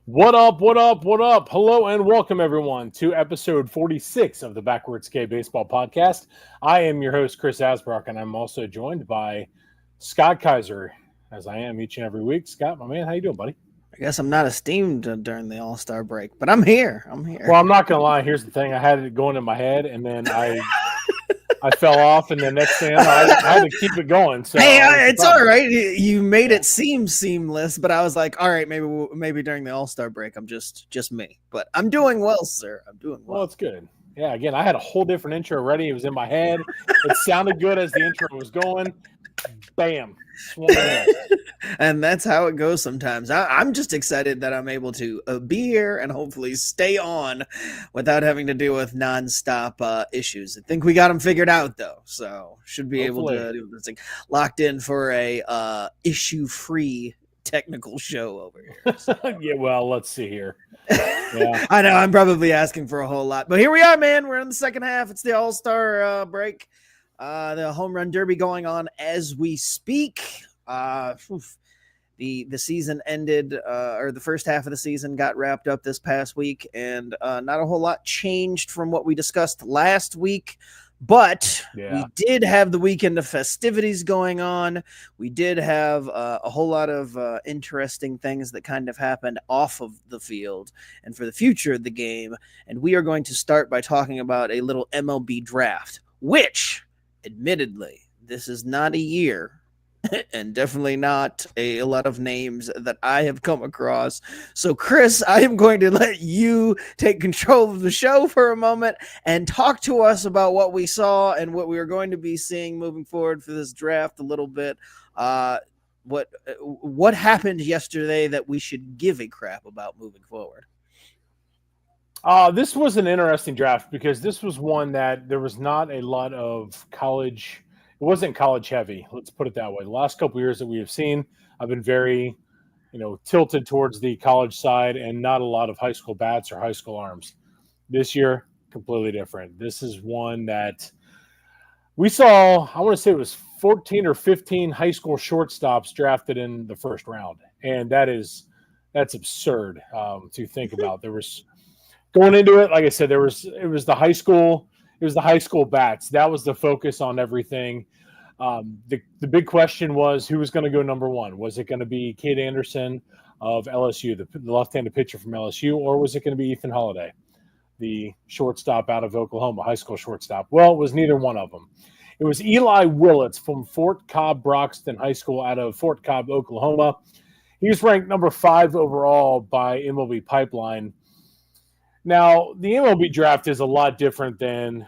What up, what up, what up? Hello and welcome everyone to episode 46 of the Backwards K Baseball Podcast. I am your host, Chris Asbrock, and I'm also joined by Scott Kaiser, as I am each and every week. Scott, my man, how you doing, buddy? I guess I'm not esteemed during the All-Star break, but I'm here. I'm here. Well, I'm not gonna lie, here's the thing. I had it going in my head and then I fell off, and the next thing I had to keep it going. So Hey, it's all right. You made it seem seamless, but I was like, all right, maybe during the All-Star break, I'm just me. But I'm doing well, sir. I'm doing well. Well, it's good. Yeah, again, I had a whole different intro ready. It was in my head. It sounded good as the intro was going. Bam. And that's how it goes sometimes. I'm just excited that I'm able to be here and hopefully stay on without having to deal with nonstop issues. I think we got them figured out, though, so should be able to do this thing. Locked in for a issue-free technical show over here. So. Yeah, well, let's see here. Yeah. I know I'm probably asking for a whole lot, but here we are, man. We're in the second half. It's the All-Star break. The home run derby going on as we speak. The season ended, or the first half of the season got wrapped up this past week, and not a whole lot changed from what we discussed last week. But we did have the weekend of festivities going on. We did have a whole lot of interesting things that kind of happened off of the field and for the future of the game. And we are going to start by talking about a little MLB draft, which, admittedly, this is not a year and definitely not a lot of names that I have come across. So, Chris, I am going to let you take control of the show for a moment and talk to us about what we saw and what we are going to be seeing moving forward for this draft a little bit. What happened yesterday that we should give a crap about moving forward? This was an interesting draft because this was one that there was not a lot of college. It wasn't college heavy. Let's put it that way. The last couple of years that we have seen, I've been very, tilted towards the college side and not a lot of high school bats or high school arms. This year, completely different. This is one that we saw, I want to say it was 14 or 15 high school shortstops drafted in the first round. And that's absurd to think about. There was going into it, like I said, it was the high school bats. That was the focus on everything. The big question was who was going to go number one. Was it going to be Cade Anderson of LSU, the left-handed pitcher from LSU, or was it going to be Ethan Holiday, the shortstop out of Oklahoma, high school shortstop? Well, it was neither one of them. It was Eli Willits from Fort Cobb-Broxton High School out of Fort Cobb, Oklahoma. He was ranked number 5 overall by MLB Pipeline. Now, the MLB draft is a lot different than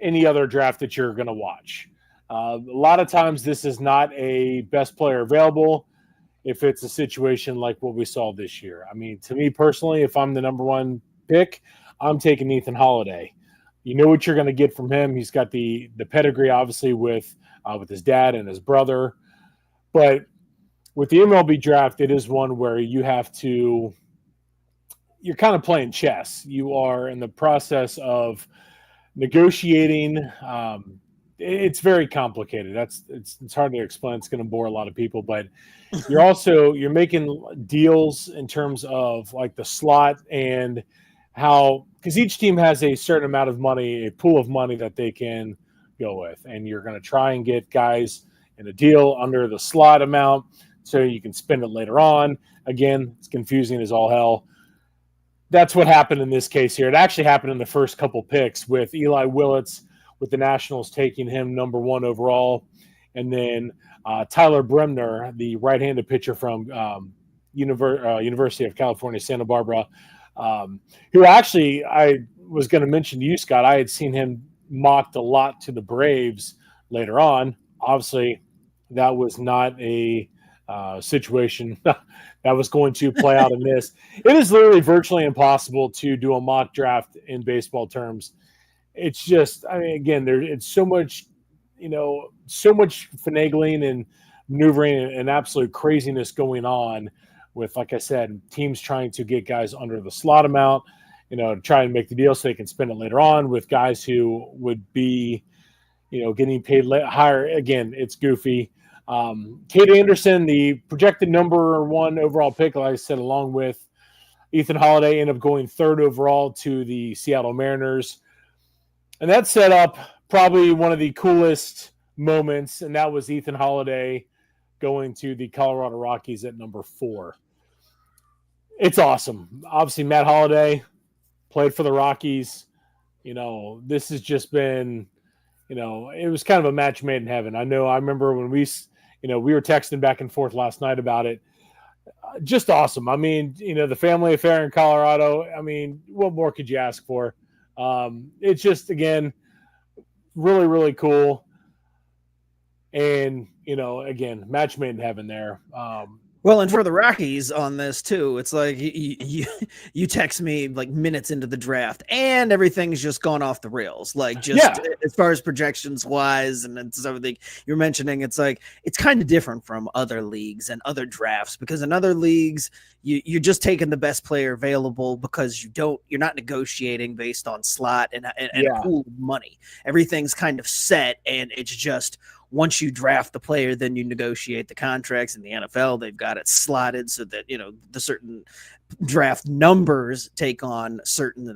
any other draft that you're going to watch. A lot of times this is not a best player available if it's a situation like what we saw this year. I mean, to me personally, if I'm the number one pick, I'm taking Ethan Holiday. You know what you're going to get from him. He's got the pedigree, obviously, with his dad and his brother. But with the MLB draft, it is one where you're kind of playing chess. You are in the process of negotiating. It's very complicated. It's hard to explain. It's going to bore a lot of people, but you're making deals in terms of like the slot and how, because each team has a certain amount of money, a pool of money that they can go with, and you're going to try and get guys in a deal under the slot amount so you can spend it later on. Again, it's confusing as all hell. That's what happened in this case here. It actually happened in the first couple picks with Eli Willits, with the Nationals taking him number 1 overall. And then Tyler Bremner, the right-handed pitcher from University of California, Santa Barbara, who actually I was going to mention to you, Scott. I had seen him mocked a lot to the Braves later on. Obviously, that was not a situation that was going to play out in this. It is literally virtually impossible to do a mock draft in baseball terms. It's just, I mean, again, it's so much, so much finagling and maneuvering and absolute craziness going on with, like I said, teams trying to get guys under the slot amount, to try and make the deal so they can spend it later on with guys who would be, getting paid higher. Again, it's goofy. Cade Anderson, the projected number 1 overall pick, like I said, along with Ethan Holiday ended up going third overall to the Seattle Mariners. And that set up probably one of the coolest moments, and that was Ethan Holiday going to the Colorado Rockies at number 4. It's awesome. Obviously, Matt Holiday played for the Rockies. This has just been, it was kind of a match made in heaven. I remember when we were texting back and forth last night about it. Just awesome. I mean, the family affair in Colorado. I mean, what more could you ask for? It's just, again, really, really cool. And, again, match made in heaven there. Well, and for the Rockies on this too, it's like you text me like minutes into the draft, and everything's just gone off the rails. Like just as far as projections wise, and it's everything you're mentioning, it's like it's kind of different from other leagues and other drafts, because in other leagues you're just taking the best player available, because you're not negotiating based on slot and a pool of money. Everything's kind of set, and it's just, once you draft the player, then you negotiate the contracts. In the NFL, they've got it slotted so that, the certain draft numbers take on certain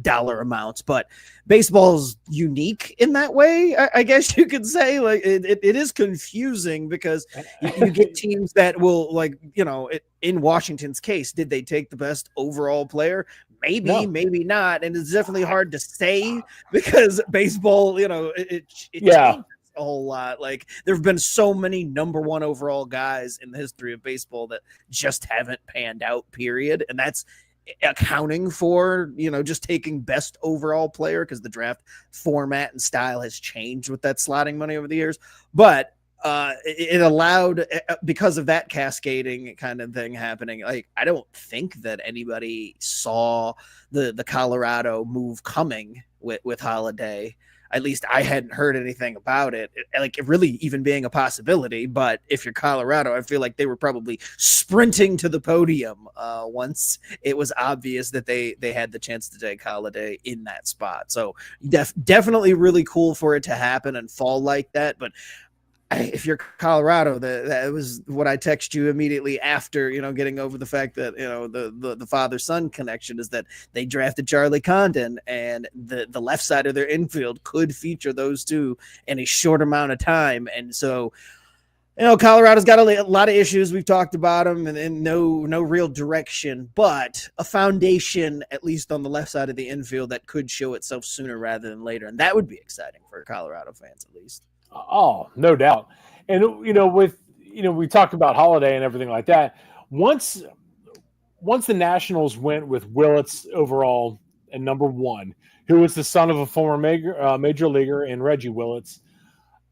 dollar amounts. But baseball's unique in that way, I guess you could say. Like it is confusing, because you get teams that will, like, in Washington's case, did they take the best overall player? Maybe, no. Maybe not. And it's definitely hard to say, because baseball, it changes a whole lot. Like, there have been so many number 1 overall guys in the history of baseball that just haven't panned out, period. And that's accounting for, just taking best overall player, because the draft format and style has changed with that slotting money over the years. But it allowed, because of that cascading kind of thing happening. Like, I don't think that anybody saw the Colorado move coming with Holiday. At least I hadn't heard anything about it, like it really even being a possibility. But if you're Colorado, I feel like they were probably sprinting to the podium once it was obvious that they had the chance to take Holiday in that spot. So definitely really cool for it to happen and fall like that. But if you're Colorado, that was what I text you immediately after, getting over the fact that, the father-son connection is that they drafted Charlie Condon, and the left side of their infield could feature those two in a short amount of time. And so, Colorado's got a lot of issues. We've talked about them, and no real direction, but a foundation, at least on the left side of the infield, that could show itself sooner rather than later. And that would be exciting for Colorado fans, at least. Oh, no doubt. And, we talk about Holiday and everything like that. Once the Nationals went with Willits overall at number 1, who was the son of a former major leaguer in Reggie Willits,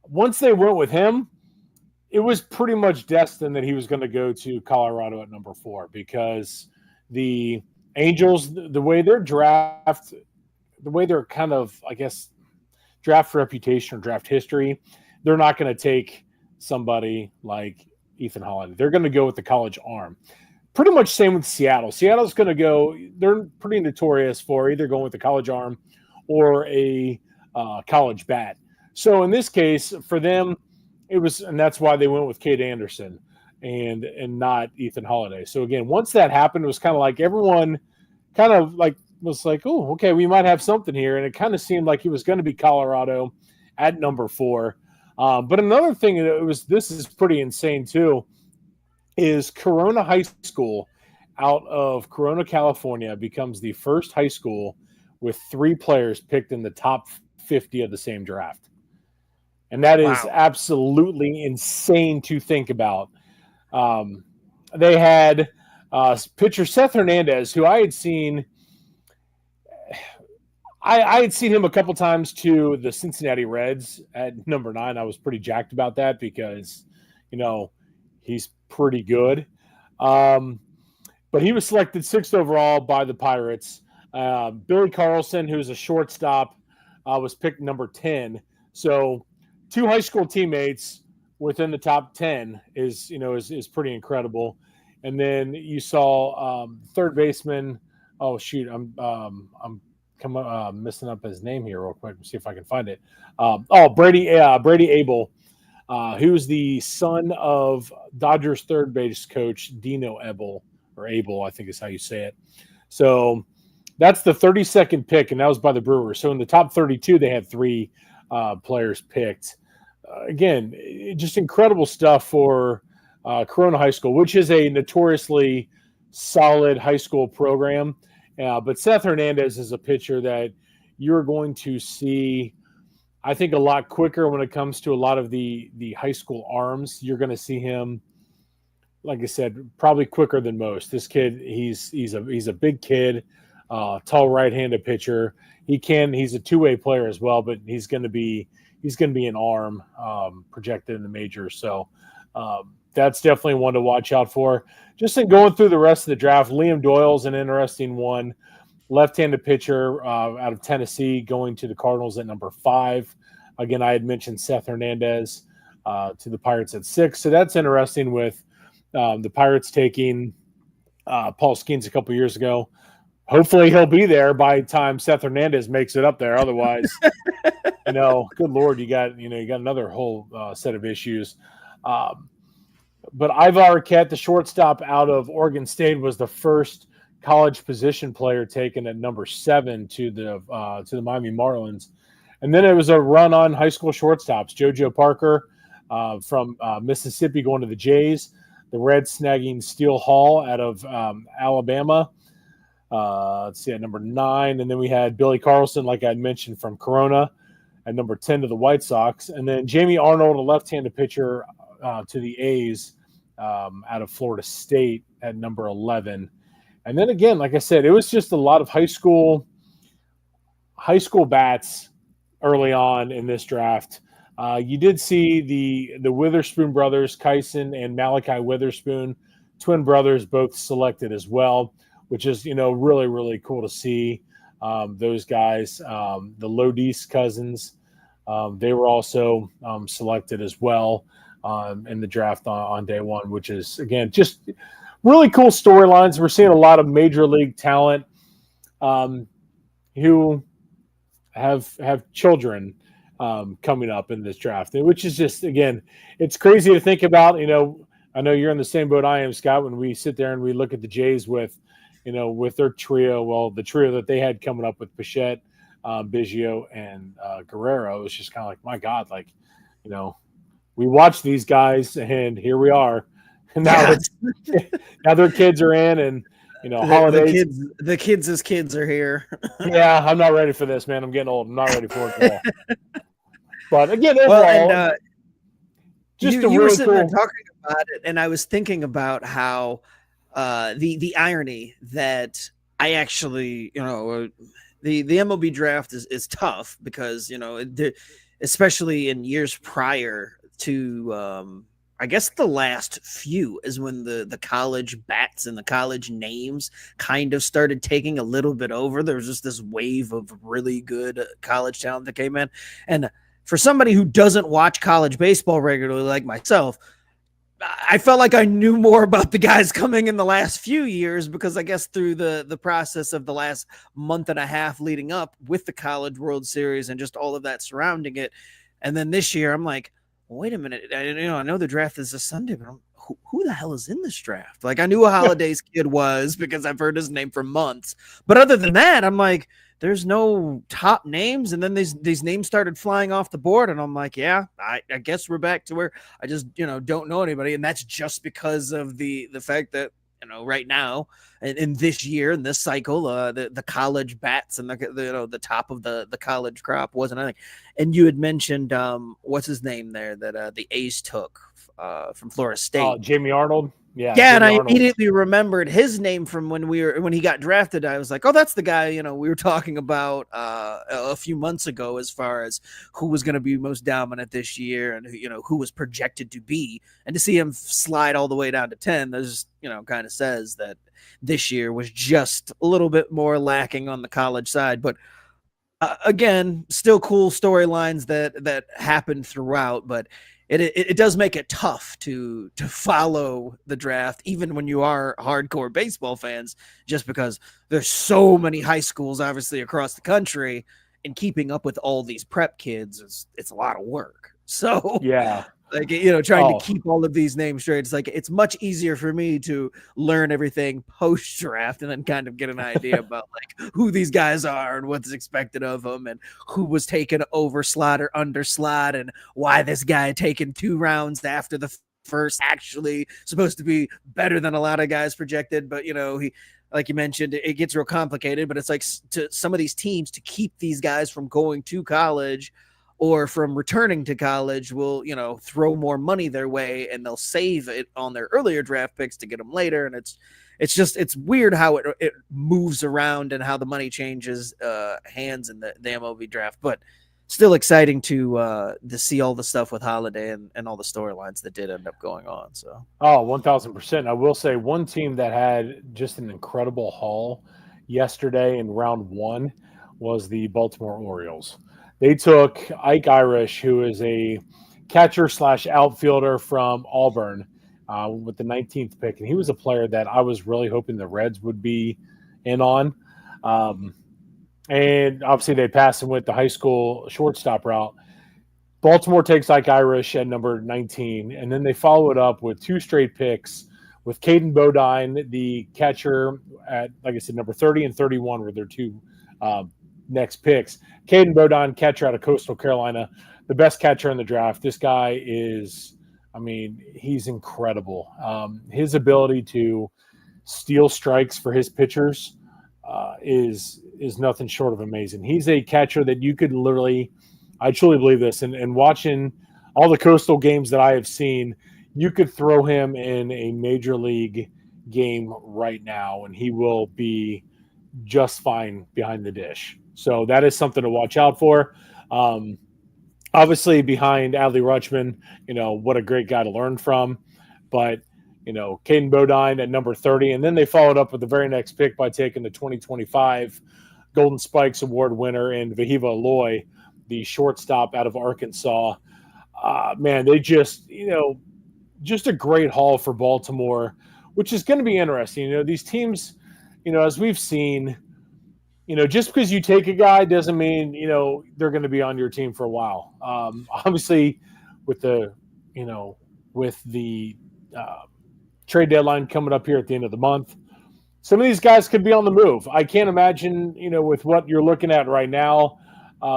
once they went with him, it was pretty much destined that he was going to go to Colorado at number 4, because the Angels, the way they're kind of, I guess, draft reputation or draft history, they're not going to take somebody like Ethan Holiday. They're going to go with the college arm. Pretty much same with Seattle. Seattle's going to go, they're pretty notorious for either going with the college arm or a college bat. So in this case, for them, it was, and that's why they went with Cade Anderson and not Ethan Holiday. So again, once that happened, it was kind of like everyone kind of like was like, oh, okay, we might have something here. And it kind of seemed like he was going to be Colorado at number 4. But another thing, this is pretty insane too, is Corona High School out of Corona, California becomes the first high school with 3 players picked in the top 50 of the same draft. And that is absolutely insane to think about. They had pitcher Seth Hernandez, who I had seen – I had seen him a couple times to the Cincinnati Reds at number 9. I was pretty jacked about that because, he's pretty good. But he was selected 6th overall by the Pirates. Billy Carlson, who's a shortstop, was picked number 10. So 2 high school teammates within the top 10 is pretty incredible. And then you saw third baseman. Oh shoot, I'm messing up his name here real quick. Let's see if I can find it. Brady Abel, who's the son of Dodgers third base coach Dino Ebel. or Abel, I think is how you say it. So that's the 32nd pick, and that was by the Brewers. So in the top 32, they had 3 players picked. Again, just incredible stuff for Corona High School, which is a notoriously solid high school program. But Seth Hernandez is a pitcher that you're going to see, I think, a lot quicker when it comes to a lot of the high school arms. You're going to see him, like I said, probably quicker than most. This kid, he's a big kid, tall right-handed pitcher. He's a two-way player as well, but he's going to be an arm projected in the majors. So that's definitely one to watch out for. Just in going through the rest of the draft, Liam Doyle's an interesting one. Left-handed pitcher out of Tennessee going to the Cardinals at number 5. Again, I had mentioned Seth Hernandez to the Pirates at 6. So that's interesting with the Pirates taking Paul Skeens a couple years ago. Hopefully he'll be there by the time Seth Hernandez makes it up there. Otherwise, good Lord, you got another whole set of issues. But Ivar Arquette, the shortstop out of Oregon State, was the first college position player taken at number 7 to the Miami Marlins. And then it was a run on high school shortstops. JoJo Parker from Mississippi going to the Jays. The Reds snagging Steele Hall out of Alabama. Let's see, at number 9. And then we had Billy Carlson, like I mentioned, from Corona at number 10 to the White Sox. And then Jamie Arnold, a left-handed pitcher to the A's out of Florida State at number 11. And then again, like I said, it was just a lot of high school bats early on in this draft. You did see the Witherspoon brothers, Kyson and Malachi Witherspoon, twin brothers, both selected as well, which is, really, really cool to see. Those guys, the Lodis cousins, they were also selected as well in the draft on day one, which is, again, just really cool storylines. We're seeing a lot of major league talent who have children coming up in this draft, which is just, again, it's crazy to think about. I know you're in the same boat I am, Scott, when we sit there and we look at the Jays with their trio, well, the trio that they had coming up with Bichette, Biggio, and Guerrero. It's just kind of like, my God, we watched these guys and here we are. And now, now their kids are in, and holidays. The kids are here. Yeah, I'm not ready for this, man. I'm getting old. I'm not ready for it at all. But again, overall, you were sitting there talking about it, and I was thinking about how the irony that I actually, the MLB draft is tough because especially in years prior to I guess the last few is when the college bats and the college names kind of started taking a little bit over. There was just this wave of really good college talent that came in. And for somebody who doesn't watch college baseball regularly like myself, I felt like I knew more about the guys coming in the last few years because I guess through the process of the last month and a half leading up with the College World Series and just all of that surrounding it. And then this year I'm like, wait a minute. I know the draft is this Sunday, but who the hell is in this draft? Like, I knew a Holiday's kid was because I've heard his name for months. But other than that, I'm like, there's no top names. And then these names started flying off the board. And I'm like, yeah, I guess we're back to where I just, don't know anybody. And that's just because of the fact that, right now in this year, in this cycle, the college bats and the top of the college crop wasn't anything. And you had mentioned what's his name there that the A's took from Florida State. Jamie Arnold. Yeah, and I immediately remembered his name from when he got drafted. I was like, oh, that's the guy, we were talking about a few months ago as far as who was going to be most dominant this year and who was projected to be. And to see him slide all the way down to 10, that just, kind of says that this year was just a little bit more lacking on the college side. But again, still cool storylines that happened throughout, but it does make it tough to follow the draft, even when you are hardcore baseball fans, just because there's so many high schools, obviously, across the country, and keeping up with all these prep kids it's a lot of work. So Yeah. like, trying to Oh, keep all of these names straight. It's like, it's much easier for me to learn everything post draft and then kind of get an idea about like who these guys are and what's expected of them and who was taken over slot or under slot and why this guy taken 2 rounds after the first actually supposed to be better than a lot of guys projected. But, he, like you mentioned, it gets real complicated, but it's like to some of these teams to keep these guys from going to college or from returning to college will, throw more money their way and they'll save it on their earlier draft picks to get them later. And it's weird how it moves around and how the money changes hands in the MLB draft, but still exciting to see all the stuff with Holiday and all the storylines that did end up going on. So, 1000%. I will say one team that had just an incredible haul yesterday in round 1 was the Baltimore Orioles. They took Ike Irish, who is a catcher / outfielder from Auburn, with the 19th pick. And he was a player that I was really hoping the Reds would be in on. And obviously they passed him with the high school shortstop route. Baltimore takes Ike Irish at number 19, and then they follow it up with 2 straight picks with Caden Bodine, the catcher, at, like I said, number 30 and 31 were their 2 next picks. Caden Bodine, catcher out of Coastal Carolina, the best catcher in the draft. This guy is, he's incredible. His ability to steal strikes for his pitchers is nothing short of amazing. He's a catcher that you could literally, I truly believe this, and watching all the Coastal games that I have seen, you could throw him in a major league game right now, and he will be just fine behind the dish. So that is something to watch out for. Obviously, behind Adley Rutschman, what a great guy to learn from. But, Caden Bodine at number 30. And then they followed up with the very next pick by taking the 2025 Golden Spikes Award winner in Vahiva Aloy, the shortstop out of Arkansas. Man, they just a great haul for Baltimore, which is going to be interesting. These teams, as we've seen, just because you take a guy doesn't mean, they're going to be on your team for a while. Obviously, with the trade deadline coming up here at the end of the month, some of these guys could be on the move. I can't imagine, with what you're looking at right now,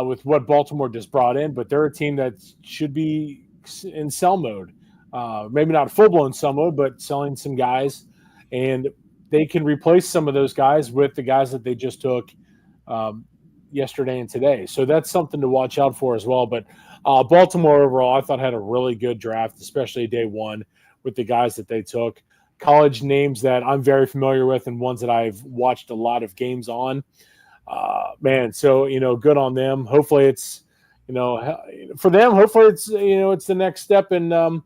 with what Baltimore just brought in, but they're a team that should be in sell mode. Maybe not full-blown sell mode, but selling some guys. And they can replace some of those guys with the guys that they just took yesterday and today. So that's something to watch out for as well. But Baltimore overall, I thought had a really good draft, especially day 1 with the guys that they took. College names that I'm very familiar with and ones that I've watched a lot of games on. Man, so, good on them. Hopefully it's, for them, hopefully it's, it's the next step in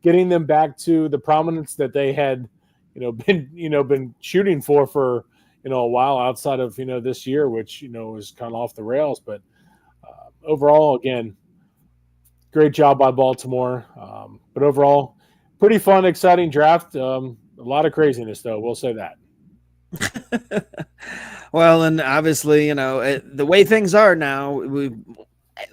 getting them back to the prominence that they had, been shooting for a while outside of, this year, which, was kind of off the rails. But overall, again, great job by Baltimore. But overall, pretty fun, exciting draft. A lot of craziness, though. We'll say that. Well, and obviously, the way things are now,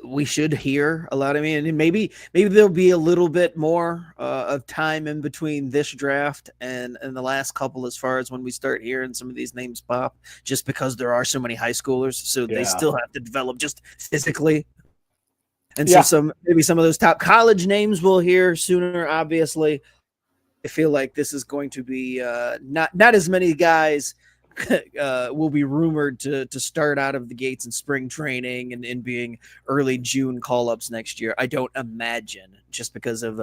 we should hear a lot. Maybe there'll be a little bit more of time in between this draft and the last couple, as far as when we start hearing some of these names pop, just because there are so many high schoolers. So they still have to develop just physically. And so maybe some of those top college names we'll hear sooner, obviously. I feel like this is going to be not as many guys will be rumored to start out of the gates in spring training and being early June call-ups next year. I don't imagine, just because of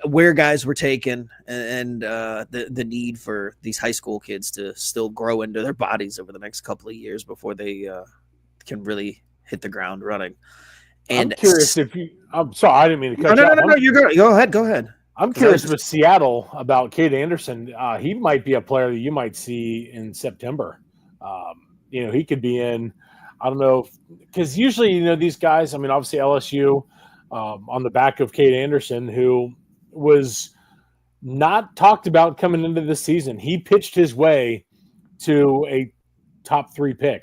where guys were taken and the need for these high school kids to still grow into their bodies over the next couple of years before they can really hit the ground running. And I'm curious if you. I'm sorry, I didn't mean to cut you off. No, you're good. Go ahead. I'm curious with Seattle about Cade Anderson. He might be a player that you might see in September. He could be in. I don't know, because usually, these guys. Obviously LSU on the back of Cade Anderson, who was not talked about coming into the season. He pitched his way to a top 3 pick.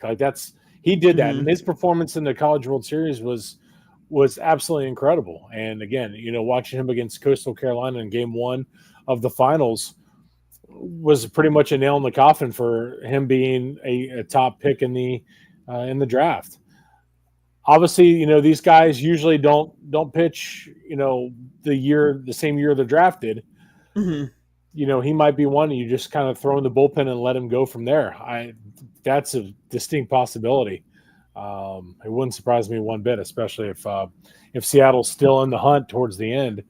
He did that, and his performance in the College World Series was was absolutely incredible. And again, watching him against Coastal Carolina in Game 1 of the finals was pretty much a nail in the coffin for him being a top pick in the draft. Obviously, these guys usually don't pitch, the same year they're drafted. Mm-hmm. He might be one, and you just kind of throw in the bullpen and let him go from there. That's a distinct possibility. It wouldn't surprise me one bit, especially if Seattle's still in the hunt towards the end.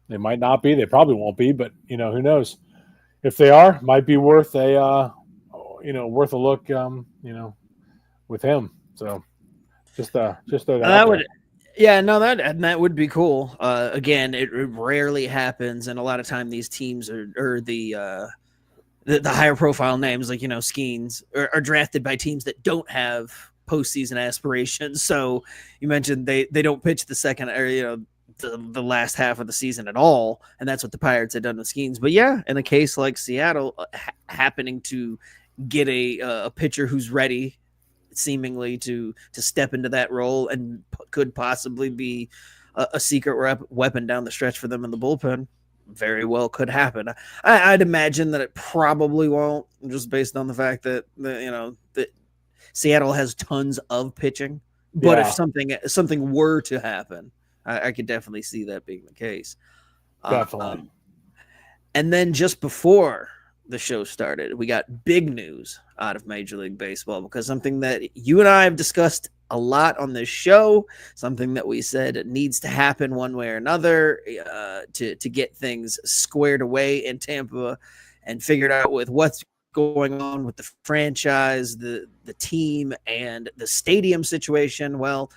They might not be. They probably won't be, but who knows? If they are, might be worth worth a look. With him. So just throw that out there. Yeah, no, that would be cool. Again, it rarely happens, and a lot of time these teams or the higher profile names like Skeens are drafted by teams that don't have postseason aspirations. So you mentioned they don't pitch the second or the last half of the season at all, and that's what the Pirates had done with Skeens. But yeah, in a case like Seattle, happening to get a pitcher who's ready, seemingly to step into that role and could possibly be a secret weapon down the stretch for them in the bullpen, very well could happen. I'd imagine that it probably won't, just based on the fact that that Seattle has tons of pitching. But if something were to happen, I could definitely see that being the case. Definitely. And then just before the show started, we got big news out of Major League Baseball, because something that you and I have discussed a lot on this show, something that we said it needs to happen one way or another to get things squared away in Tampa and figured out with what's going on with the franchise, the team, and the stadium situation. Well,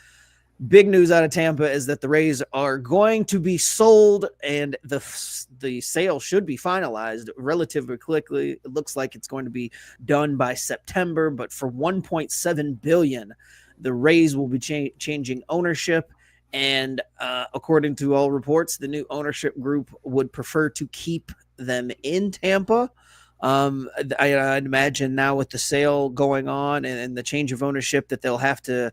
big news out of Tampa is that the Rays are going to be sold, and the sale should be finalized relatively quickly. It looks like it's going to be done by September, but for $1.7 billion, the Rays will be changing ownership. And according to all reports, the new ownership group would prefer to keep them in Tampa. I'd imagine now with the sale going on and the change of ownership that they'll have to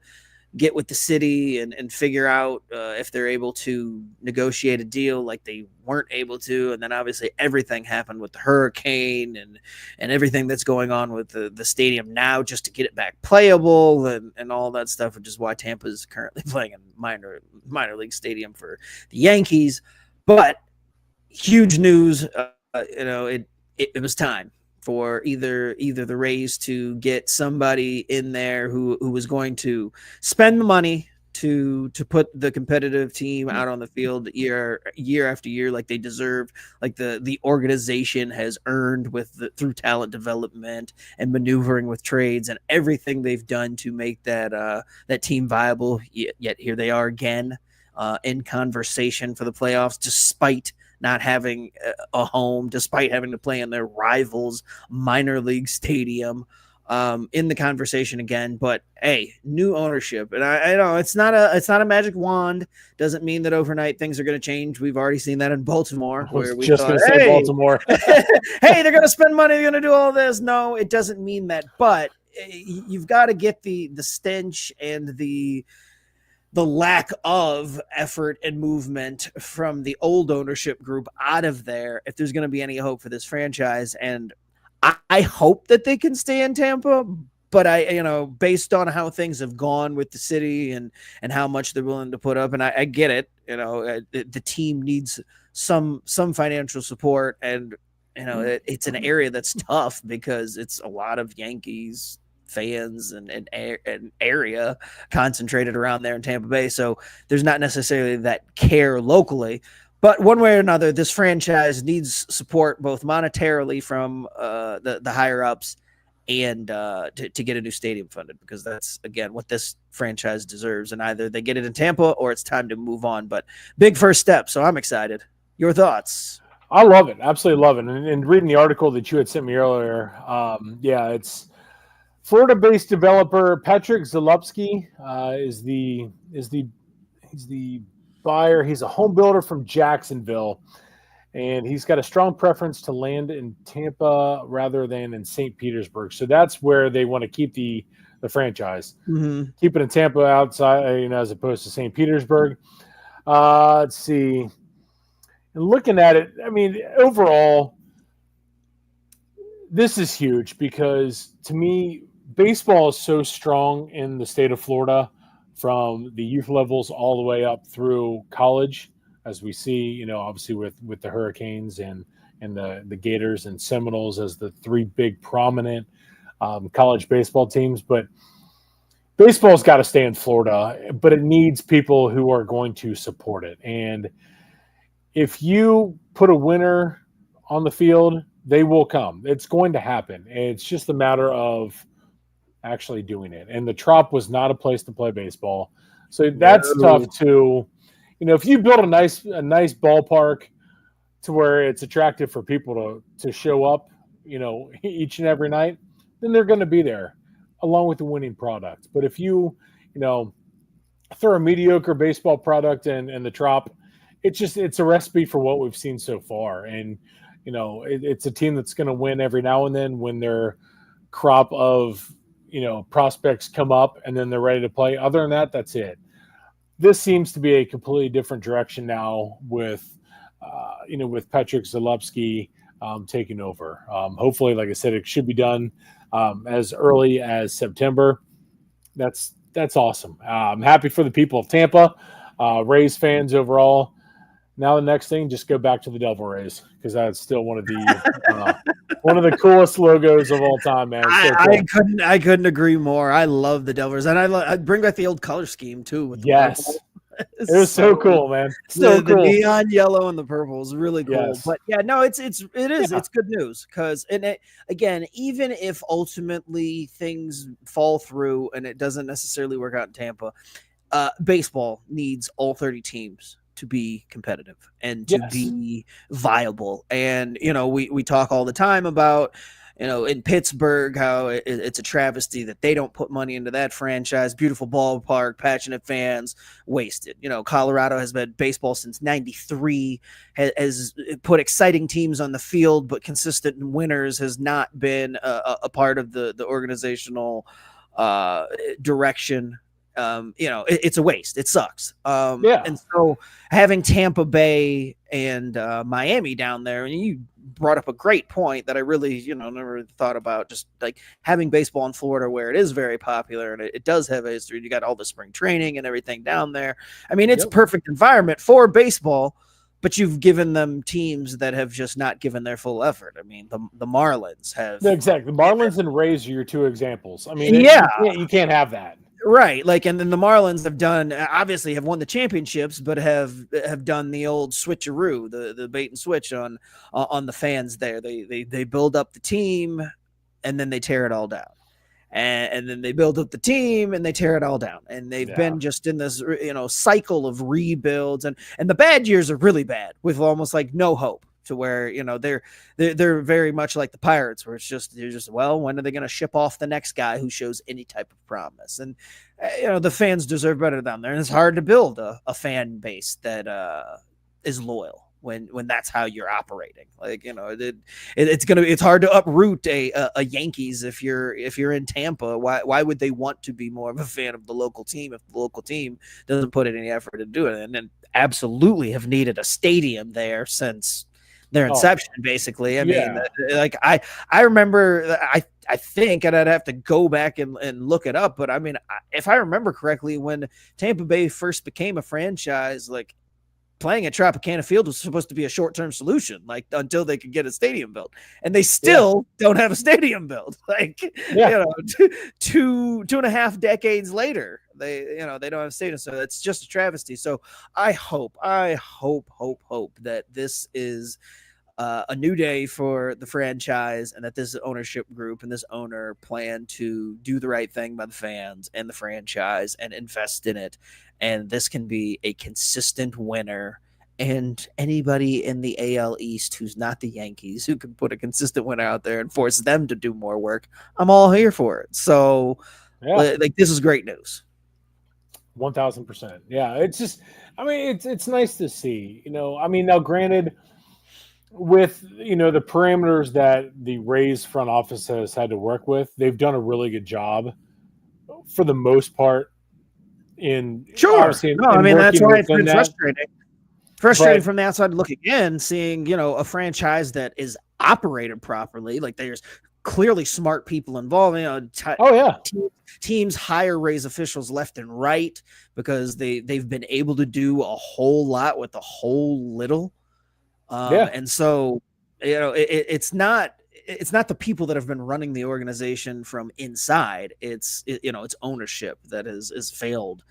get with the city and figure out if they're able to negotiate a deal like they weren't able to. And then obviously everything happened with the hurricane and everything that's going on with the stadium now just to get it back playable and all that stuff, which is why Tampa is currently playing in minor league stadium for the Yankees. But huge news, it was time for either the Rays to get somebody in there who was going to spend the money to put the competitive team out on the field year after year like they deserve, like the organization has earned through talent development and maneuvering with trades and everything they've done to make that team viable. Yet here they are again in conversation for the playoffs, despite not having a home, despite having to play in their rivals' minor league stadium, in the conversation again. But hey, new ownership, and I know it's not a magic wand. Doesn't mean that overnight things are going to change. We've already seen that in Baltimore, where we just going to say Baltimore. Hey, they're going to spend money. They're going to do all this. No, it doesn't mean that. But you've got to get the stench and the lack of effort and movement from the old ownership group out of there if there's going to be any hope for this franchise. And I hope that they can stay in Tampa, but based on how things have gone with the city and how much they're willing to put up, and I get it, the team needs some financial support, and it's an area that's tough because it's a lot of Yankees fans and area concentrated around there in Tampa Bay. So there's not necessarily that care locally, but one way or another, this franchise needs support both monetarily from the higher ups and to get a new stadium funded, because that's, again, what this franchise deserves. And either they get it in Tampa or it's time to move on. But big first step. So I'm excited. Your thoughts? I love it. Absolutely love it. And reading the article that you had sent me earlier, it's Florida-based developer Patrick Zalupski is the buyer. He's a home builder from Jacksonville, and he's got a strong preference to land in Tampa rather than in St. Petersburg. So that's where they want to keep the the franchise. Mm-hmm. Keeping in Tampa outside, as opposed to St. Petersburg. Let's see. And looking at it, I mean, overall, this is huge because to me, baseball is so strong in the state of Florida from the youth levels all the way up through college, as we see, obviously with the Hurricanes and the Gators and Seminoles as the three big prominent college baseball teams. But baseball's got to stay in Florida, but it needs people who are going to support it. And if you put a winner on the field, they will come. It's going to happen. It's just a matter of actually doing it. And the Trop was not a place to play baseball. So that's tough to, if you build a nice ballpark to where it's attractive for people to show up, each and every night, then they're going to be there along with the winning product. But if you, throw a mediocre baseball product and the Trop, it's a recipe for what we've seen so far. And, it's a team that's going to win every now and then when their crop of, prospects come up and then they're ready to play. Other than that, that's it. This seems to be a completely different direction now with, with Patrick Zalewski taking over. Hopefully, like I said, it should be done as early as September. That's awesome. I'm happy for the people of Tampa, Rays fans overall. Now the next thing, just go back to the Devil Rays because that's still one of the coolest logos of all time, man. So cool. I couldn't agree more. I love the Devil Rays, and I bring back the old color scheme too. With yes, it was so cool, man. So the neon yellow and the purple is really cool. Yes. But yeah, no, it's good news because again, even if ultimately things fall through and it doesn't necessarily work out in Tampa, baseball needs all 30 teams to be competitive and to be viable. And, we talk all the time about, in Pittsburgh, how it's a travesty that they don't put money into that franchise. Beautiful ballpark, passionate fans, wasted. Colorado has been baseball since 93, has put exciting teams on the field, but consistent winners has not been a part of the organizational direction. It's a waste. It sucks. And so having Tampa Bay and Miami down there, and you brought up a great point that I really, never thought about, just like having baseball in Florida where it is very popular and it does have a history. You got all the spring training and everything down there. I mean, it's a perfect environment for baseball, but you've given them teams that have just not given their full effort. I mean, the Marlins have. Exactly. The Marlins and Rays are your two examples. I mean, you can't have that. Right, and then the Marlins have won the championships, but have done the old switcheroo, the bait and switch on the fans there. They build up the team, and then they tear it all down, and then they build up the team and they tear it all down, and they've been just in this cycle of rebuilds, and the bad years are really bad with almost like no hope. To where they're very much like the Pirates, where they're just when are they going to ship off the next guy who shows any type of promise? And the fans deserve better down there, and it's hard to build a fan base that is loyal when that's how you're operating. It's hard to uproot a Yankees if you're in Tampa. Why would they want to be more of a fan of the local team if the local team doesn't put in any effort to do it? And then absolutely have needed a stadium there since their inception, basically. I mean, I remember, I think, and I'd have to go back and look it up, but I mean, if I remember correctly, when Tampa Bay first became a franchise, playing at Tropicana Field was supposed to be a short-term solution, until they could get a stadium built, and they still don't have a stadium built. Two and a half decades later, they don't have a stadium, so it's just a travesty. So I hope that this is a new day for the franchise, and that this ownership group and this owner plan to do the right thing by the fans and the franchise and invest in it. And this can be a consistent winner, and anybody in the AL East who's not the Yankees who can put a consistent winner out there and force them to do more work, I'm all here for it. So this is great news. 1000%. Yeah. It's just, I mean, it's nice to see, I mean, now granted, with the parameters that the Rays front office has had to work with, they've done a really good job for the most part, in obviously, in that's why it's been frustrating. Frustrating from the outside looking in, seeing a franchise that is operated properly. Like there's clearly smart people involved. Teams hire raise officials left and right because they've been able to do a whole lot with a whole little. And so it's not the people that have been running the organization from inside. It's ownership that has failed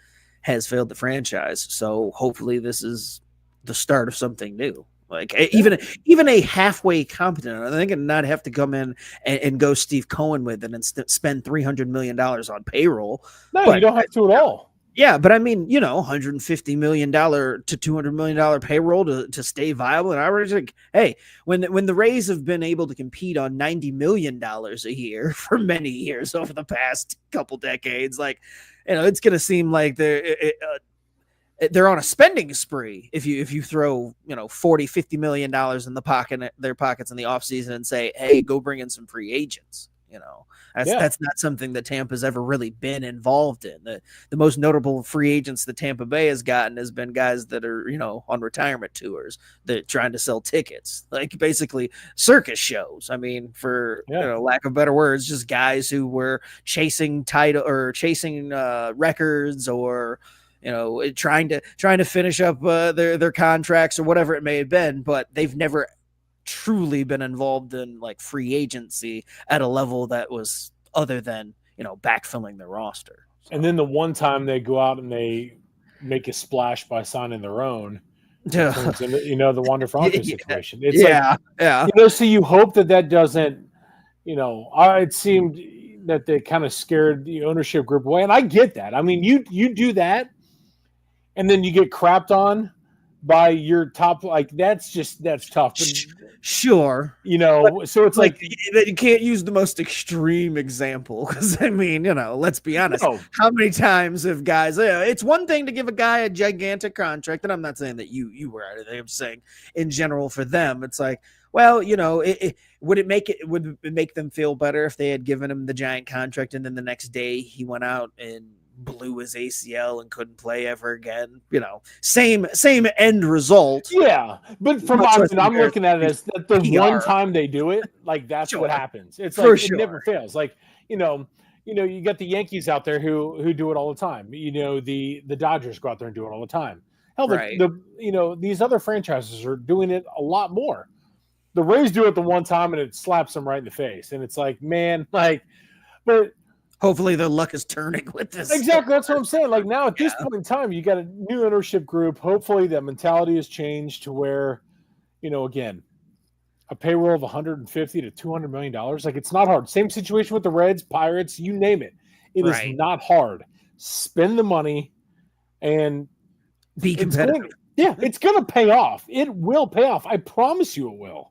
the franchise. So hopefully this is the start of something new. Like even a halfway competent, I think, and not have to come in and go Steve Cohen with it and spend $300 million on payroll. No, you don't have to at all. Yeah, but I mean, $150 million to $200 million payroll to stay viable. And I was like, hey, when the Rays have been able to compete on $90 million a year for many years over the past couple decades, like, it's going to seem like they're on a spending spree if you throw $40-50 million in their pockets in the offseason and say, hey, go bring in some free agents. That's not something that Tampa's ever really been involved in. The most notable free agents that Tampa Bay has gotten has been guys that are on retirement tours that trying to sell tickets, like basically circus shows. I mean, for lack of better words, just guys who were chasing title or chasing records or trying to finish up their contracts or whatever it may have been, but they've never truly been involved in like free agency at a level that was other than backfilling their roster. So. And then the one time they go out and they make a splash by signing their own, turns into, the Wander Franco situation. It's so you hope that doesn't, it seemed that they kind of scared the ownership group away, and I get that. I mean, you do that, and then you get crapped on by your top, like that's tough. But, sure. So it's like you can't use the most extreme example because I mean, let's be honest. How many times have guys, it's one thing to give a guy a gigantic contract, and I'm not saying that you were out of there. I'm saying in general for them, it's like, well, would it make them feel better if they had given him the giant contract and then the next day he went out and blew his ACL and couldn't play ever again? Same end result. Yeah, but I'm looking at it as that the PR. One time they do it, like that's what happens. It's like it never fails. Like you got the Yankees out there who do it all the time. The Dodgers go out there and do it all the time. Hell, right. These other franchises are doing it a lot more. The Rays do it the one time and it slaps them right in the face, and it's like, man, like, but. Hopefully their luck is turning with this. Exactly. That's what I'm saying. Like now at this point in time, you got a new ownership group. Hopefully that mentality has changed to where, again, a payroll of $150 to $200 million. Like it's not hard. Same situation with the Reds, Pirates, you name it. It is not hard. Spend the money and be competitive. It's going to pay off. It will pay off. I promise you it will.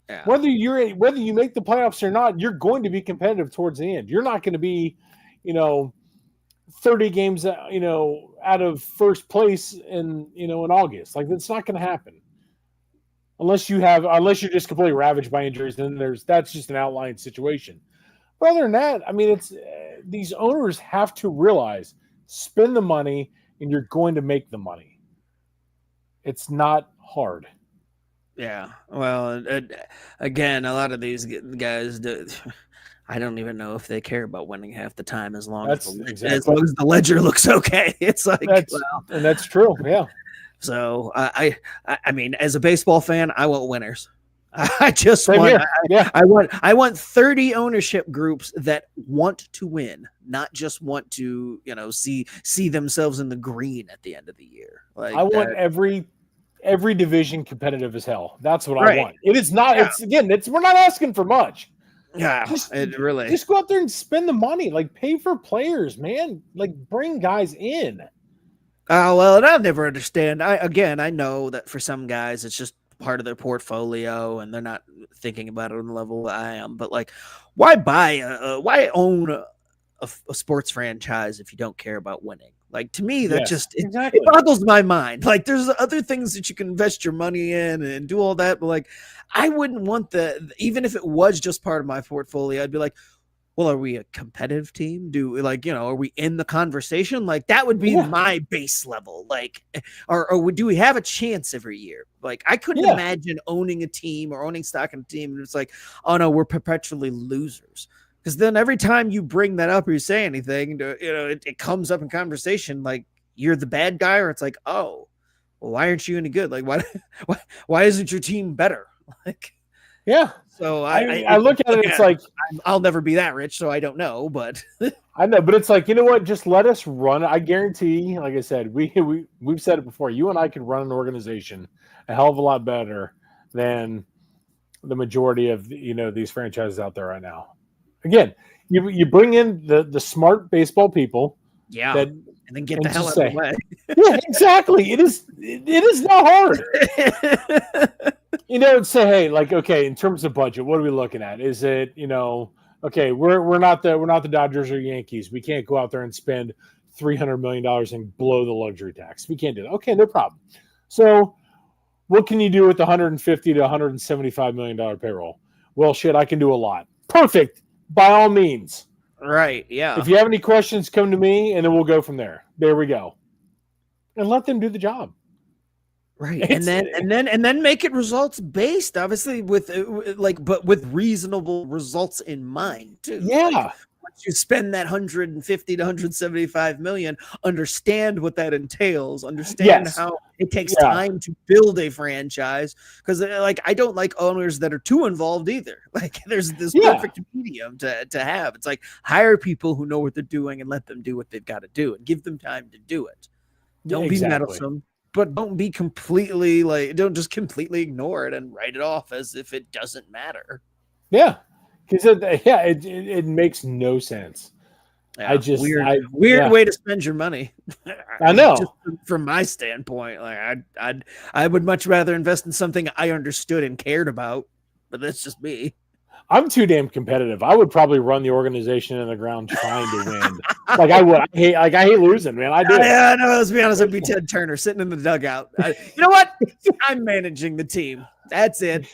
Yeah. Whether you make the playoffs or not, you're going to be competitive towards the end. You're not going to be, 30 games, out of first place in August. Like that's not going to happen unless you're just completely ravaged by injuries. Then that's just an outlying situation. But other than that, I mean, it's these owners have to realize spend the money and you're going to make the money. It's not hard. Yeah, well, again, a lot of these guys, I don't even know if they care about winning half the time as long as the ledger looks okay. It's like, and that's true, yeah. So I mean, as a baseball fan, I want winners. I just want, I want 30 ownership groups that want to win, not just want to, see themselves in the green at the end of the year. Like I want every division competitive as hell. That's what I want. It is not. Yeah. We're not asking for much. Yeah, just go out there and spend the money. Like pay for players, man. Like bring guys in. Well, and I'll never understand. I know that for some guys it's just part of their portfolio and they're not thinking about it on the level that I am. But like, why why own a sports franchise if you don't care about winning? Like to me, that it boggles my mind. Like there's other things that you can invest your money in and do all that, but like I wouldn't want even if it was just part of my portfolio, I'd be like, well, are we a competitive team? Are we in the conversation? Like, that would be my base level. Like, or do we have a chance every year? Like, I couldn't imagine owning a team or owning stock in a team. And it's like, oh no, we're perpetually losers. Because then every time you bring that up or you say anything, it comes up in conversation. Like, you're the bad guy, or it's like, oh, well, why aren't you any good? Like, why isn't your team better? Like, yeah. So I look at it, it's like, I'll never be that rich, so I don't know, but I know, but it's like, you know what? Just let us run. I guarantee, like I said, we've said it before. You and I could run an organization a hell of a lot better than the majority of these franchises out there right now. Again, you bring in the smart baseball people, and then get the hell out of the way. Yeah, exactly. It is not hard. Say, hey, like, okay, in terms of budget, what are we looking at? Is it, okay, we're not the Dodgers or Yankees. We can't go out there and spend $300 million and blow the luxury tax. We can't do that. Okay, no problem. So what can you do with the $150 to $175 million payroll? Well, shit, I can do a lot. Perfect. By all means. Right, yeah. If you have any questions, come to me, and then we'll go from there. There we go. And let them do the job. Right, and then make it results based, obviously, with reasonable results in mind too. Yeah. Like, once you spend that 150 to 175 million, understand what that entails. Understand how it takes time to build a franchise. Because I don't like owners that are too involved either. Like, there's this perfect medium to have. It's like, hire people who know what they're doing and let them do what they've got to do and give them time to do it. Don't be meddlesome. But don't just completely ignore it and write it off as if it doesn't matter. Yeah, because it makes no sense. Yeah, weird way to spend your money. I know. Just from my standpoint, like I would much rather invest in something I understood and cared about. But that's just me. I'm too damn competitive. I would probably run the organization in the ground trying to win. Like I would. I hate losing, man. I do. Yeah, no. Let's be honest. It'd be Ted Turner sitting in the dugout. You know what? I'm managing the team. That's it.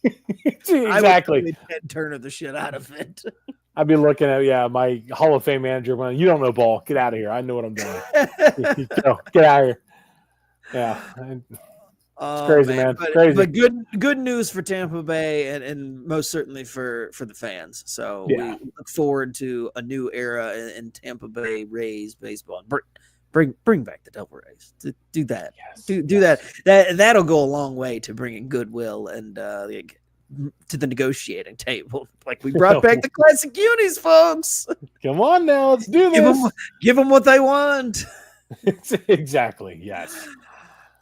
Exactly. I would Ted Turner the shit out of it. I'd be looking at my Hall of Fame manager going, "You don't know ball. Get out of here. I know what I'm doing. Get out of here." Yeah. It's crazy, man. Crazy. But good news for Tampa Bay and most certainly for the fans. So we look forward to a new era in Tampa Bay Rays baseball. Bring back the Devil Rays. Do that. Yes. Do that. That'll go a long way to bringing goodwill and to the negotiating table. Like, we brought back the classic unis, folks. Come on now, let's do this. Give them what they want. Exactly. Yes.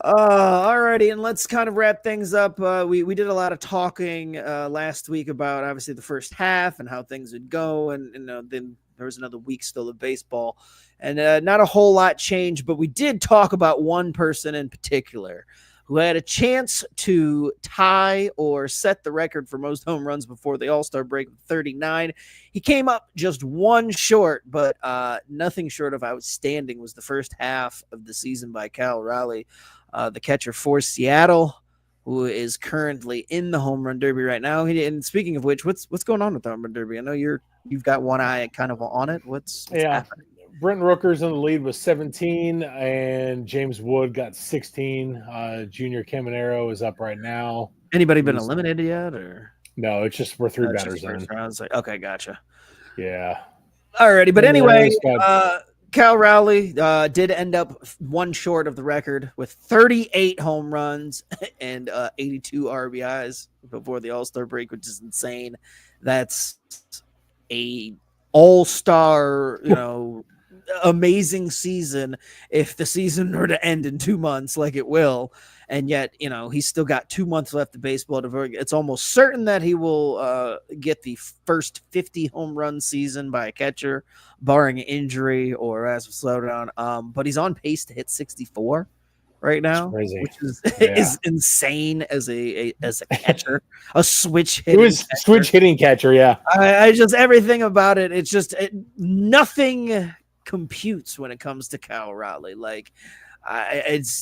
Alrighty, and let's kind of wrap things up. We did a lot of talking last week about obviously the first half and how things would go, and then there was another week still of baseball, and not a whole lot changed, but we did talk about one person in particular who had a chance to tie or set the record for most home runs before the All-Star break with 39. He came up just one short, but nothing short of outstanding was the first half of the season by Cal Raleigh, the catcher for Seattle, who is currently in the home run derby right now. And speaking of which, what's going on with the home run derby? I know you've got one eye kind of on it. What's happening? Brent Rooker's in the lead with 17, and James Wood got 16. Junior Caminero is up right now. Anybody been eliminated yet, or no? It's just we're 3 batters in. Okay, gotcha. Yeah. Alrighty, but anyway, Cal Raleigh did end up one short of the record with 38 home runs and 82 RBIs before the All-Star break, which is insane. That's a all-star, amazing season if the season were to end in 2 months, like it will. And yet, he's still got 2 months left of baseball. It's almost certain that he will get the first 50 home run season by a catcher, barring injury or as a slowdown. But he's on pace to hit 64 right now, which is insane as a catcher, a switch hitting catcher. Yeah, I just everything about it. It's just nothing computes when it comes to Cal Raleigh. Like,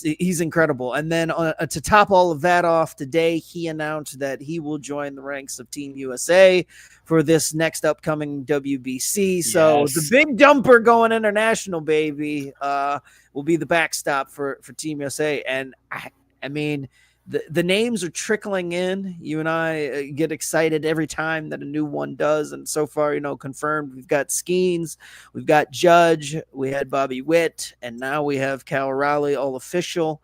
He's incredible. And then to top all of that off, today he announced that he will join the ranks of Team USA for this next upcoming WBC. So the big jumper going international, baby, will be the backstop for Team USA. And I mean, the names are trickling in. You and I get excited every time that a new one does. And so far, confirmed, we've got Skeens, we've got Judge, we had Bobby Witt, and now we have Cal Raleigh, all official.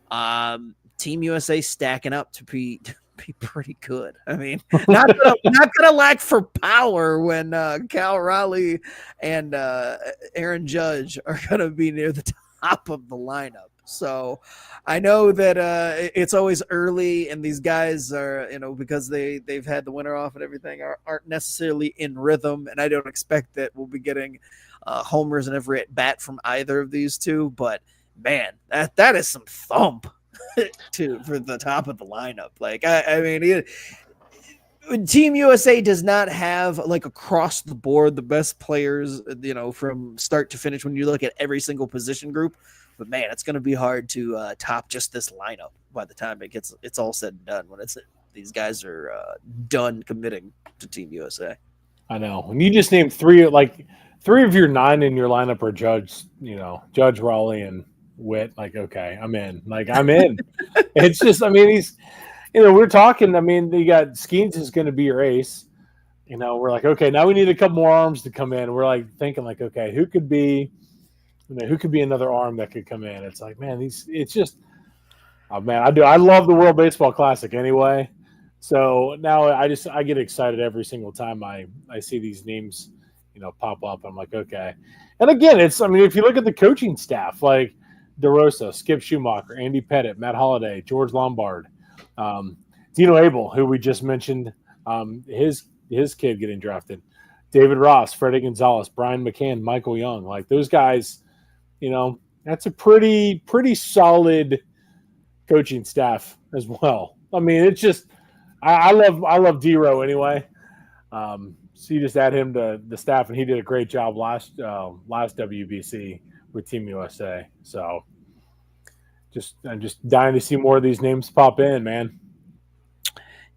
Team USA stacking up to be pretty good. I mean, not gonna lack for power when Cal Raleigh and Aaron Judge are gonna be near the top of the lineup. So I know that it's always early, and these guys are, because they've had the winter off and everything, aren't necessarily in rhythm, and I don't expect that we'll be getting homers in every at bat from either of these two. But man, that is some thump for the top of the lineup. Like I mean, Team USA does not have like across the board the best players, from start to finish when you look at every single position group. But man, it's going to be hard to top just this lineup by the time it's all said and done. When these guys are done committing to Team USA. I know. When you just named three of your 9 in your lineup are Judge, Raleigh, and Witt. Like, okay, I'm in. It's just, I mean, he's, we're talking. I mean, you got Skeens is going to be your ace. We're like, okay, now we need a couple more arms to come in. We're like thinking, like, okay, who could be another arm that could come in? It's like, man, it's just, oh man, I love the World Baseball Classic anyway. So now I get excited every single time I see these names, pop up. I'm like, okay. And again, if you look at the coaching staff, like DeRosa, Skip Schumacher, Andy Pettit, Matt Holliday, George Lombard, Dino Abel, who we just mentioned, his kid getting drafted, David Ross, Freddie Gonzalez, Brian McCann, Michael Young, like those guys, that's a pretty solid coaching staff as well. I mean, it's just, I love D-Row anyway. So you just add him to the staff, and he did a great job last WBC with Team USA. So I'm just dying to see more of these names pop in, man.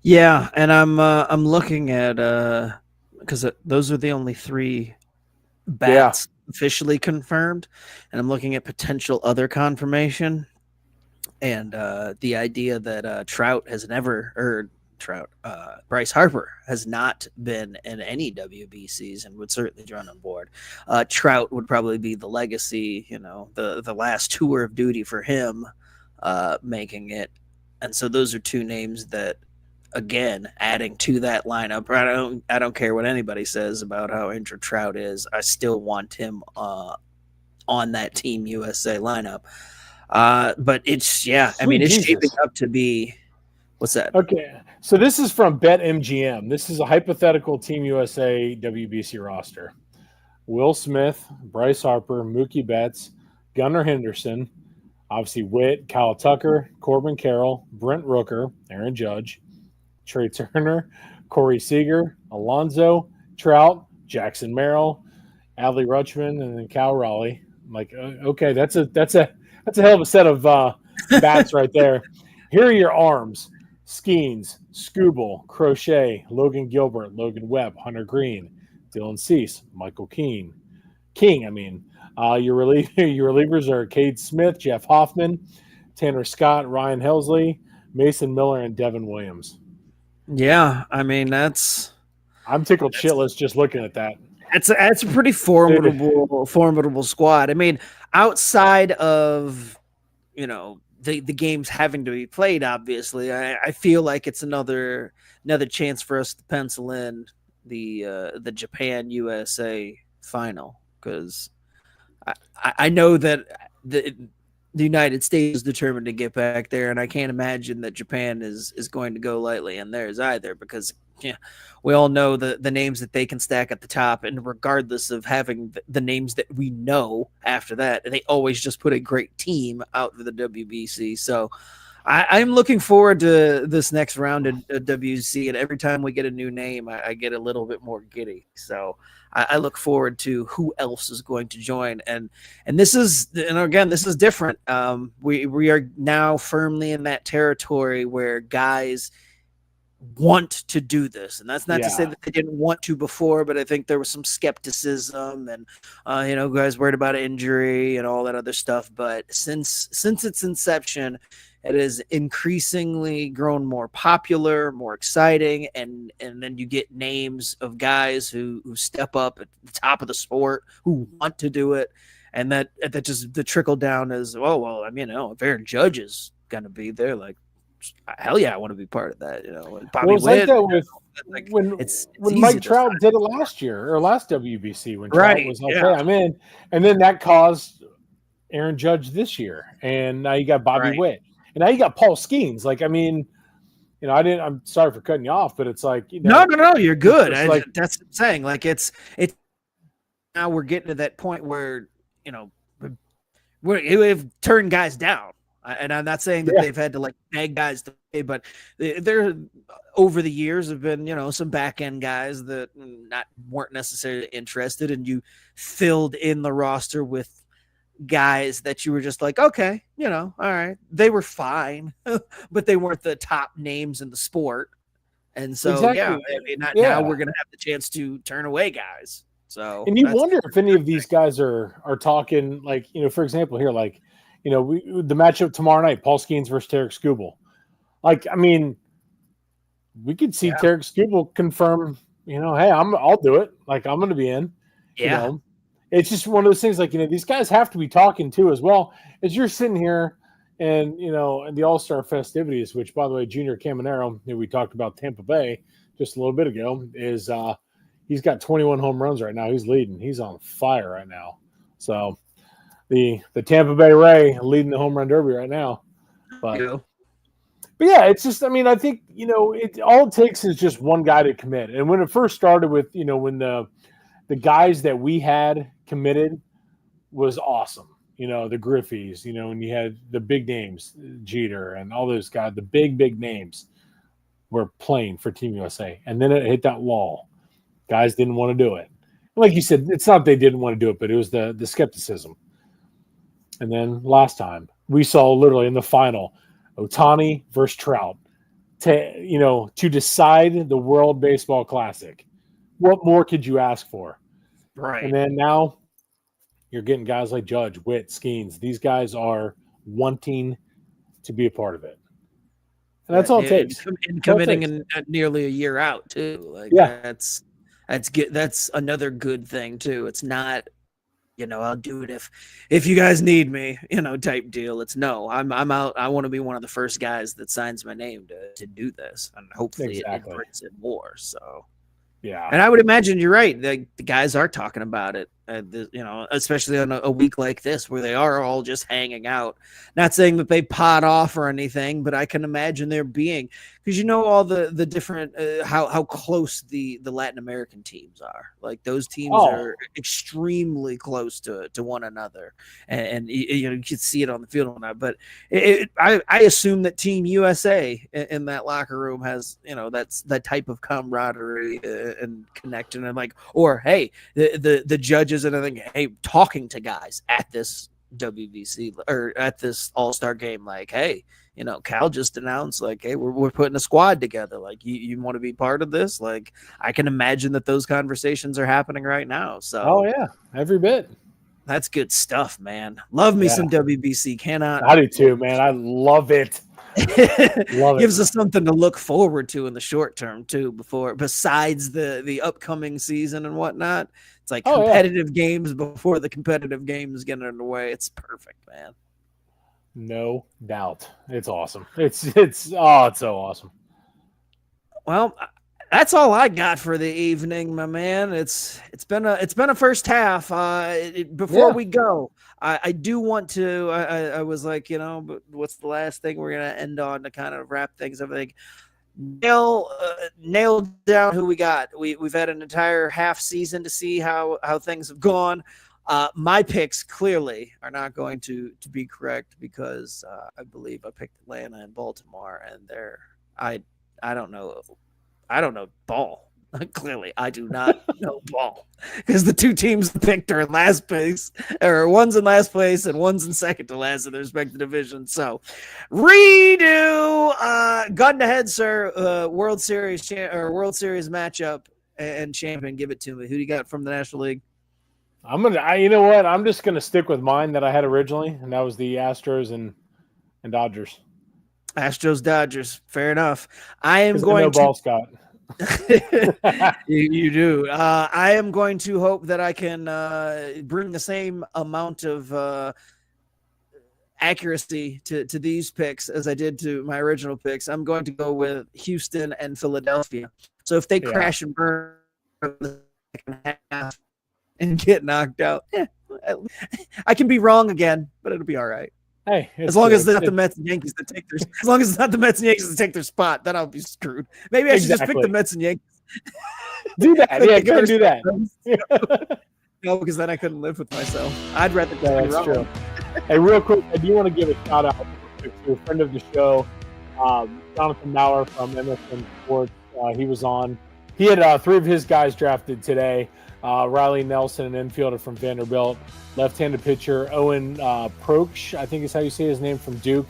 Yeah, and I'm looking at because those are the only 3 bats officially confirmed, and I'm looking at potential other confirmation, and the idea that Bryce Harper has not been in any WBCs and would certainly join on board. Trout would probably be the legacy, the last tour of duty for him, making it. And so those are 2 names that, again, adding to that lineup. I don't care what anybody says about how injured Trout is. I still want him on that Team USA lineup. But it's it's shaping up to be. What's that? Okay, so this is from BetMGM. This is a hypothetical Team USA WBC roster: Will Smith, Bryce Harper, Mookie Betts, Gunnar Henderson, obviously Witt, Kyle Tucker, Corbin Carroll, Brent Rooker, Aaron Judge, Trey Turner, Corey Seager, Alonso, Trout, Jackson Merrill, Adley Rutschman, and then Cal Raleigh. I'm like, okay, that's a hell of a set of bats right there. Here are your arms: Skeens, Skubal, Crochet, Logan Gilbert, Logan Webb, Hunter Green, Dylan Cease, Michael King. Your relievers are Cade Smith, Jeff Hoffman, Tanner Scott, Ryan Helsley, Mason Miller, and Devin Williams. Yeah, I'm tickled shitless just looking at that. That's a pretty formidable squad. I mean, outside of the games having to be played, obviously, I feel like it's another chance for us to pencil in the Japan USA final, because I know that the United States is determined to get back there, and I can't imagine that Japan is going to go lightly in theirs either, because we all know the names that they can stack at the top, and regardless of having the names that we know after that, they always just put a great team out for the WBC. So I'm looking forward to this next round of WC, and every time we get a new name, I get a little bit more giddy. So I look forward to who else is going to join, and this is, and again, this is different. We are now firmly in that territory where guys want to do this, and that's not to say that they didn't want to before, but I think there was some skepticism and guys worried about injury and all that other stuff. But since its inception, it has increasingly grown more popular, more exciting, and then you get names of guys who step up at the top of the sport, who want to do it, and that just the trickle down is, well, I mean, if Aaron Judge is gonna be there, like, hell yeah, I want to be part of that. Bobby Witt, like that with when Mike Trout did it last year or last WBC when Trout was like, hey, I'm in, and then that caused Aaron Judge this year, and now you got Bobby Witt, and now you got Paul Skeens. Like, I mean, I'm sorry for cutting you off, but it's like, no, you're good. That's what I'm saying. Like, it's now we're getting to that point where we've turned guys down. And I'm not saying that they've had to like beg guys to pay, but there over the years have been, some back end guys that weren't necessarily interested, and you filled in the roster with guys that you were just like, okay, all right, they were fine, but they weren't the top names in the sport. And so, now we're going to have the chance to turn away guys. So, and you wonder if any of these guys are talking, like, for example, here, like, the matchup tomorrow night, Paul Skeens versus Tarek Skubal. Like, I mean, we could see Tarek Skubal confirm, hey, I'll do it. Like, I'm going to be in. Yeah. It's just one of those things, like, these guys have to be talking too, as well as you're sitting here and, in the All-Star festivities, which, by the way, Junior Caminero, who we talked about Tampa Bay just a little bit ago, is he's got 21 home runs right now. He's leading. He's on fire right now. So, the Tampa Bay Ray leading the home run derby right now. But yeah, it's just, I mean, I think, all it takes is just one guy to commit. And when it first started with, when the guys that we had committed was awesome. The Griffeys, and you had the big names, Jeter and all those guys, the big names were playing for Team USA. And then it hit that wall. Guys didn't want to do it. Like you said, it's not they didn't want to do it, but it was the skepticism. And then last time we saw literally in the final, Ohtani versus Trout to decide the World Baseball Classic. What more could you ask for? Right. And then now you're getting guys like Judge, Witt, Skeens. These guys are wanting to be a part of it. And that's all it takes. And committing in nearly a year out too. Like, that's good. That's another good thing too. It's not, I'll do it if you guys need me, type deal. It's no, I'm out. I want to be one of the first guys that signs my name to do this, and hopefully it brings in more. So, yeah. And I would imagine you're right. The guys are talking about it, especially on a week like this where they are all just hanging out. Not saying that they pot off or anything, but I can imagine there being, because all the different how close the Latin American teams are. Like, those teams are extremely close to one another, and you can see it on the field and that. But I assume that Team USA in that locker room has that's that type of camaraderie and connection, and like, or hey, the judges and everything, hey, talking to guys at this WBC or at this All-Star game, like, hey, Cal just announced, like, hey, we're putting a squad together. Like, you want to be part of this? Like, I can imagine that those conversations are happening right now. So, every bit. That's good stuff, man. Love me some WBC. Cannot. I do too, man. I love it. Gives us something to look forward to in the short term too, besides the upcoming season and whatnot. It's like competitive games before the competitive games get underway. It's perfect, man. No doubt. It's awesome. It's so awesome. Well, that's all I got for the evening, my man. It's been a first half. Before we go, I do want to. I was like, but what's the last thing we're gonna end on to kind of wrap things up? I think nail down who we got. We've had an entire half season to see how things have gone. My picks clearly are not going to be correct because I believe I picked Atlanta and Baltimore, and I don't know ball. Clearly, I do not know ball because the two teams picked are in last place, or one's in last place and one's in second to last in their respective division. So, redo, gun to head, sir. World Series matchup and champion. Give it to me. Who do you got from the National League? You know what? I'm just gonna stick with mine that I had originally, and that was the Astros and Dodgers. Astros, Dodgers. Fair enough. I am going to ball, Scott. you do. I am going to hope that I can bring the same amount of accuracy to these picks as I did to my original picks. I'm going to go with Houston and Philadelphia. So if they crash and burn the second half and get knocked out, I can be wrong again, but it'll be all right. Hey, as long as it's not the Mets and Yankees that take their, as long as it's not the Mets and Yankees that take their spot, then I'll be screwed. Maybe I should just pick the Mets and Yankees. Do that. Yeah, go do that. No, because then I couldn't live with myself. I'd rather. That's true. Hey, real quick, I do want to give a shout out to a friend of the show, Jonathan Maurer from MSN Sports. He was on. He had 3 of his guys drafted today. Riley Nelson, an infielder from Vanderbilt, left-handed pitcher Owen Proksch, I think is how you say his name, from Duke,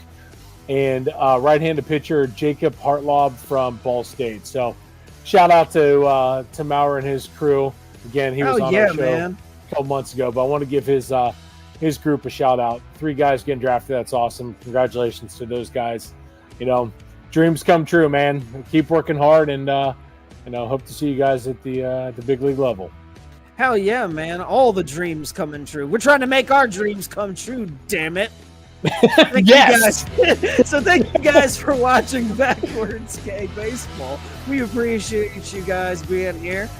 and right-handed pitcher Jacob Hartlaub from Ball State. So shout out to Maurer and his crew. Again, he was on our show a couple months ago, but I want to give his group a shout out. 3 guys getting drafted. That's awesome. Congratulations to those guys. You know, dreams come true, man. Keep working hard, and hope to see you guys at the big league level. Hell yeah, man. All the dreams coming true. We're trying to make our dreams come true, damn it. Yes. So thank you guys for watching Backwards K Baseball. We appreciate you guys being here.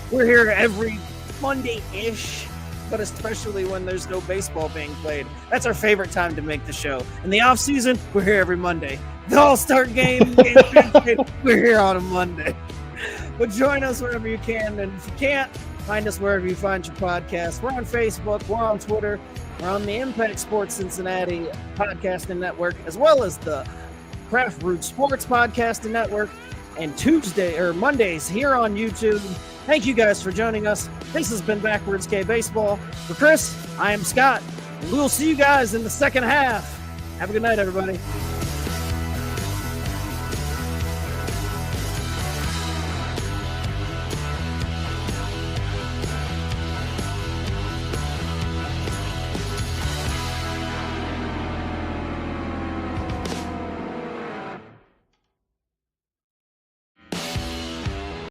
We're here every Monday-ish, but especially when there's no baseball being played. That's our favorite time to make the show. In the off-season, we're here every Monday. The All-Star game, we're here on a Monday. But join us wherever you can, and if you can't, find us wherever you find your podcast. We're on Facebook, we're on Twitter, we're on the Impact Sports Cincinnati Podcasting Network, as well as the Craft Root Sports Podcasting Network, and Mondays here on YouTube. Thank you guys for joining us. This has been Backwards K Baseball. For Chris, I am Scott. We'll see you guys in the second half. Have a good night, everybody.